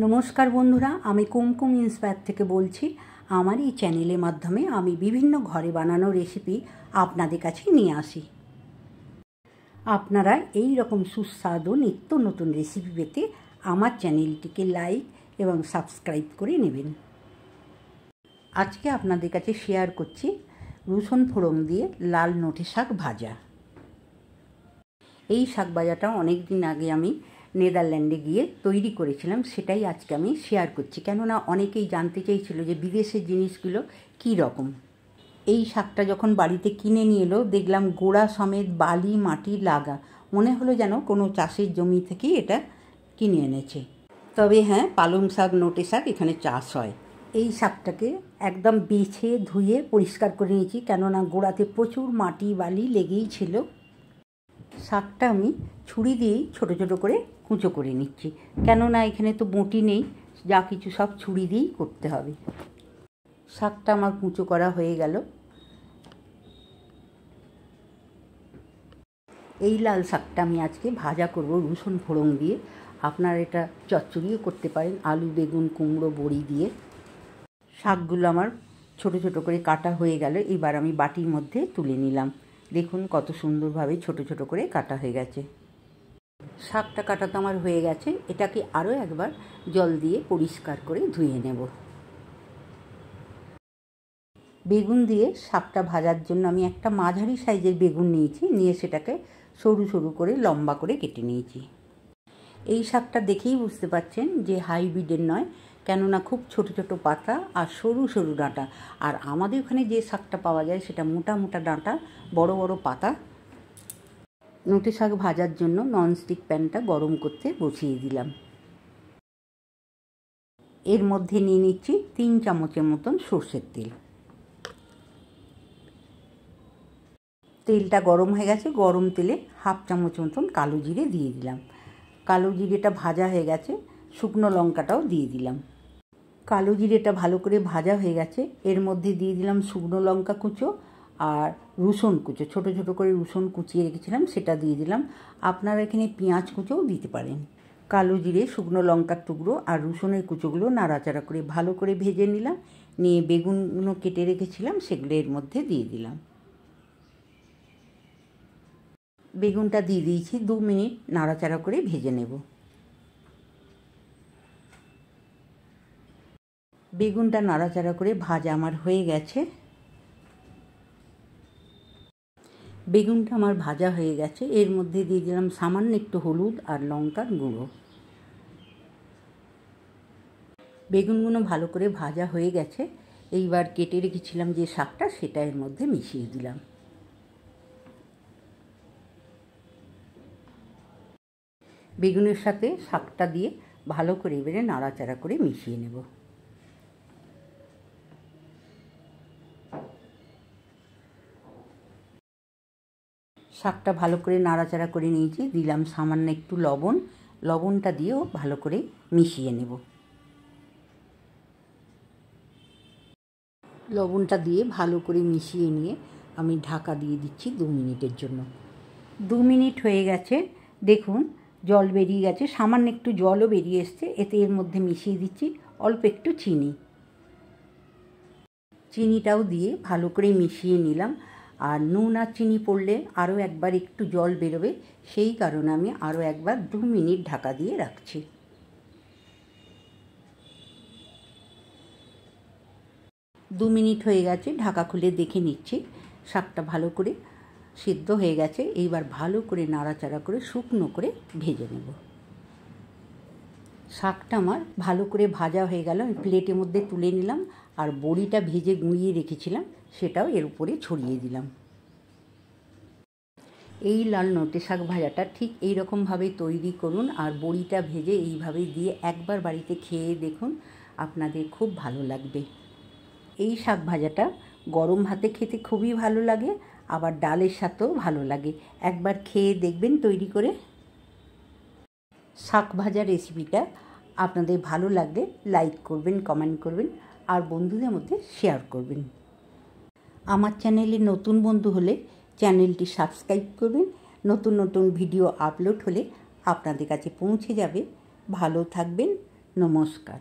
নমস্কার বন্ধুরা, আমি কুমকুম ইন্সপায়ার থেকে বলছি। আমার এই চ্যানেলের মাধ্যমে আমি বিভিন্ন ঘরে বানানো রেসিপি আপনাদের কাছে নিয়ে আসি। আপনারা এই রকম সুস্বাদু নিত্য নতুন রেসিপি পেতে আমার চ্যানেলটিকে লাইক এবং সাবস্ক্রাইব করে নেবেন। আজকে আপনাদের কাছে শেয়ার করছি রসুন ফোড়ন দিয়ে লাল নোটে শাক ভাজা। এই শাক ভাজাটা অনেক দিন আগে আমি নেদারল্যান্ডে গিয়ে তৈরি করেছিলাম, সেটাই আজকে আমি শেয়ার করছি। কেননা অনেকেই জানতে চেয়েছিল যে বিদেশের জিনিসগুলো কী রকম। এই শাকটা যখন বাড়িতে কিনে নিয়ে এলো, দেখলাম গোড়া সমেত বালি মাটি লাগা, মনে হলো যেন কোনো চাষের জমি থেকেই এটা কিনে এনেছে। তবে হ্যাঁ, পালং শাক নোটে শাক এখানে চাষ হয়। এই শাকটাকে একদম বেছে ধুয়ে পরিষ্কার করে নিয়েছি, কেননা গোড়াতে প্রচুর মাটি বালি লেগেই ছিল। শাকটা আমি ছুরি দিয়েই ছোটো ছোটো করে কুঁচো করে নিচ্ছি, কেননা এখানে তো বঁটি নেই, যা কিছু সব ছুরি দিয়েই করতে হবে। শাকটা আমার কুঁচো করা হয়ে গেল। এই লাল শাকটা আমি আজকে ভাজা করব রসুন ফোড়ন দিয়ে। আপনারা এটা চচ্চড়িও করতে পারেন, আলু বেগুন কুমড়ো বড়ি দিয়ে। শাকগুলো আমার ছোটো ছোটো করে কাটা হয়ে গেল। এবার আমি বাটির মধ্যে তুলে নিলাম। দেখুন কত সুন্দরভাবে ছোটো ছোটো করে কাটা হয়ে গেছে। শাকটা কাটা তো আমার হয়ে গেছে। এটাকে আরও একবার জল দিয়ে পরিষ্কার করে ধুয়ে নেব। বেগুন দিয়ে শাকটা ভাজার জন্য আমি একটা মাঝারি সাইজের বেগুন নিয়েছি, নিয়ে সেটাকে সরু সরু করে লম্বা করে কেটে নিয়েছি। এই শাকটা দেখেই বুঝতে পারছেন যে হাইব্রিডের নয়, কেননা খুব ছোট ছোট পাতা আর সরু সরু ডাঁটা। আর আমাদের ওখানে যে শাকটা পাওয়া যায় সেটা মোটা মোটা ডাঁটা, বড় বড় পাতা। নোটে শাক ভাজার জন্য ননস্টিক প্যানটা গরম করতে বসিয়ে দিলাম। এর মধ্যে নিয়ে নিচ্ছি 3 চামচের মতন সর্ষের তেল। তেলটা গরম হয়ে গেছে। গরম তেলে 1/2 চামচ মতন কালো জিরে দিয়ে দিলাম। কালো জিরেটা ভাজা হয়ে গেছে। শুকনো লঙ্কাটাও দিয়ে দিলাম। কালো জিরেটা ভালো করে ভাজা হয়ে গেছে। এর মধ্যে দিয়ে দিলাম শুকনো লঙ্কা কুচো আর রসুন কুচো, ছোটো ছোটো করে রসুন কুচিয়ে রেখেছিলাম, সেটা দিয়ে দিলাম। আপনারা এখানে পেঁয়াজ কুচোও দিতে পারেন। কালো জিরে, শুকনো লঙ্কার টুকরো আর রসুনের কুচোগুলো নাড়াচাড়া করে ভালো করে ভেজে নিলাম। নিয়ে বেগুনগুলো কেটে রেখেছিলাম সেগুলো এর মধ্যে দিয়ে দিলাম। বেগুনটা দিয়ে দিয়েছি। 2 মিনিট নাড়াচাড়া করে ভেজে নেব। বেগুনটা নাড়াচাড়া করে ভাজা আমার হয়ে গেছে। বেগুনটা আমার ভাজা হয়ে গেছে। এর মধ্যে দিয়ে দিলাম সামান্য একটু হলুদ আর লঙ্কার গুঁড়ো। বেগুনগুলো ভালো করে ভাজা হয়ে গেছে। এইবার কেটে রেখেছিলাম যে শাকটা, সেটা এর মধ্যে মিশিয়ে দিলাম। বেগুনের সাথে শাকটা দিয়ে ভালো করে এবারে নাড়াচাড়া করে মিশিয়ে নেব। শাকটা ভালো করে নাড়াচাড়া করে নিয়েছি। দিলাম সামান্য একটু লবণ। লবণটা দিয়েও ভালো করে মিশিয়ে নেব। লবণটা দিয়ে ভালো করে মিশিয়ে নিয়ে আমি ঢাকা দিয়ে দিচ্ছি 2 মিনিটের জন্য। 2 মিনিট হয়ে গেছে। দেখুন জল বেরিয়ে গেছে, সামান্য একটু জলও বেরিয়ে এসছে। এতে এর মধ্যে মিশিয়ে দিচ্ছি অল্প একটু চিনি। চিনিটাও দিয়ে ভালো করে মিশিয়ে নিলাম। আর নুন আর চিনি পড়লে আরও একবার একটু জল বেরোবে, সেই কারণে আমি আরও একবার 2 মিনিট ঢাকা দিয়ে রাখছি। 2 মিনিট হয়ে গেছে। ঢাকা খুলে দেখে নিচ্ছি শাকটা ভালো করে সিদ্ধ হয়ে গেছে। এইবার ভালো করে নাড়াচাড়া করে শুকনো করে ভেজে নেব। শাকটা আমার ভালো করে ভাজা হয়ে গেল। আমি প্লেটের মধ্যে তুলে নিলাম। আর বড়িটা ভেজে গুঁড়িয়ে রেখেছিলাম সেটাও এর উপরে ছড়িয়ে দিলাম। এই লাল নোটে শাক ভাজাটা ঠিক এই রকমভাবেই তৈরি করুন। আর বড়িটা ভেজে এইভাবে দিয়ে একবার বাড়িতে খেয়ে দেখুন, আপনাদের খুব ভালো লাগবে। এই শাক ভাজাটা গরম ভাতে খেতে খুবই ভালো লাগে, আবার ডালের সাথেও ভালো লাগে। একবার খেয়ে দেখবেন তৈরি করে। শাক ভাজা রেসিপিটা আপনাদের ভালো লাগলে লাইক করবেন, কমেন্ট করবেন আর বন্ধুদের মধ্যে শেয়ার করবেন। আমার চ্যানেলে নতুন বন্ধু হলে চ্যানেলটি সাবস্ক্রাইব করবেন। নতুন নতুন ভিডিও আপলোড হলে আপনাদের কাছে পৌঁছে যাবে। ভালো থাকবেন, নমস্কার।